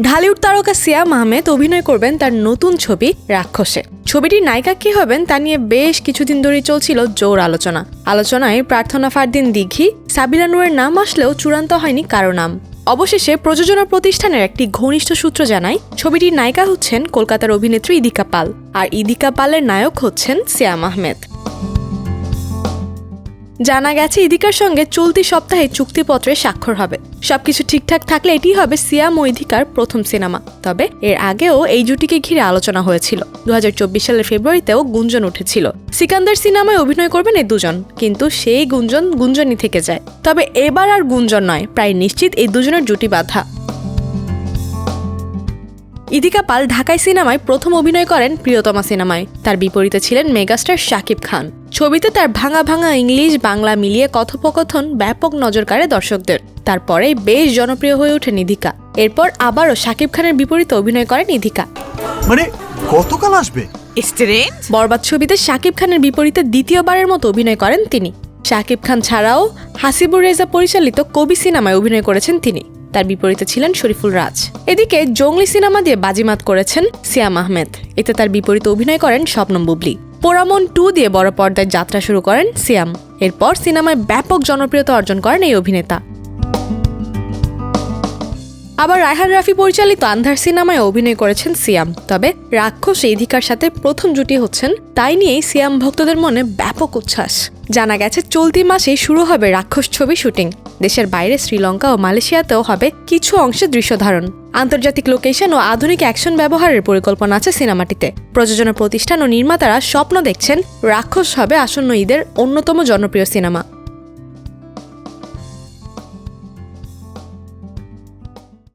ঢালিউড তারকা সিয়াম আহমেদ অভিনয় করবেন তার নতুন ছবি রাক্ষসে। ছবিটির নায়িকা কে হবেন তা নিয়ে বেশ কিছুদিন ধরেই চলছিল জোর আলোচনায় প্রার্থনা ফারদিন দিঘি, সাবিনা নূরের নাম আসলেও চূড়ান্ত হয়নি কারো নাম। অবশেষে প্রযোজনা প্রতিষ্ঠানের একটি ঘনিষ্ঠ সূত্র জানায় ছবিটির নায়িকা হচ্ছেন কলকাতার অভিনেত্রী ইদিকা পাল, আর ইদিকা পালের নায়ক হচ্ছেন সিয়াম আহমেদ। জানা গেছে ইদিকার সঙ্গে চলতি সপ্তাহে চুক্তিপত্রে স্বাক্ষর হবে। সবকিছু ঠিকঠাক থাকলে এটি হবে সিয়াম ও ইদিকার প্রথম সিনেমা। তবে এর আগেও এই জুটিকে ঘিরে আলোচনা হয়েছিল। 2024 সালের ফেব্রুয়ারিতেও গুঞ্জন উঠেছিল সিকান্দার সিনেমায় অভিনয় করবেন এই দুজন, কিন্তু সেই গুঞ্জনই থেকে যায়। তবে এবার আর গুঞ্জন নয়, প্রায় নিশ্চিত এই দুজনের জুটি বাঁধা। ইদিকা পাল ঢাকাই সিনেমায় প্রথম অভিনয় করেন প্রিয়তমা সিনেমায়। তার বিপরীতে ছিলেন মেগাস্টার শাকিব খান। ছবিতে তার ভাঙা ইংলিশ বাংলা মিলিয়ে কথোপকথন ব্যাপক নজর কাড়ে দর্শকদের। তারপরে বেশ জনপ্রিয় হয়ে ওঠেন ইদিকা। এরপর আবারও শাকিব খানের বিপরীতে অভিনয় করেন ইদিকা। মানে গতকাল আসবে বরবাদ ছবিতে শাকিব খানের বিপরীতে দ্বিতীয়বারের মতো অভিনয় করেন তিনি। শাকিব খান ছাড়াও হাসিবুর রেজা পরিচালিত কবি সিনেমায় অভিনয় করেছেন তিনি। তার বিপরীতে ছিলেন শরীফুল রাজ। এদিকে জঙ্গলি সিনেমা দিয়ে বাজিমাত করেছেন সিয়াম আহমেদ। এতে তার বিপরীতে অভিনয় করেন শবনম বুবলি। পোড়ামন 2 দিয়ে বড় পর্দায় যাত্রা শুরু করেন সিয়াম। এরপর সিনেমায় ব্যাপক জনপ্রিয়তা অর্জন করেন এই অভিনেতা। আবার রায়হান রাফি পরিচালিত আন্ধার সিনেমায় অভিনয় করেছেন সিয়াম। তবে রাক্ষসে ইদিকার সাথে প্রথম জুটি হচ্ছেন, তাই নিয়েই সিয়াম ভক্তদের মনে ব্যাপক উচ্ছ্বাস। জানা গেছে চলতি মাসেই শুরু হবে রাক্ষস ছবি শুটিং। দেশের বাইরে শ্রীলঙ্কা ও মালয়েশিয়াতেও হবে কিছু অংশে দৃশ্য ধারণ। আন্তর্জাতিক লোকেশন ও আধুনিক অ্যাকশন ব্যবহারের পরিকল্পনা আছে সিনেমাটিতে। প্রযোজনা প্রতিষ্ঠান ও নির্মাতারা স্বপ্ন দেখছেন রাক্ষস হবে আসন্ন ঈদের অন্যতম জনপ্রিয় সিনেমা।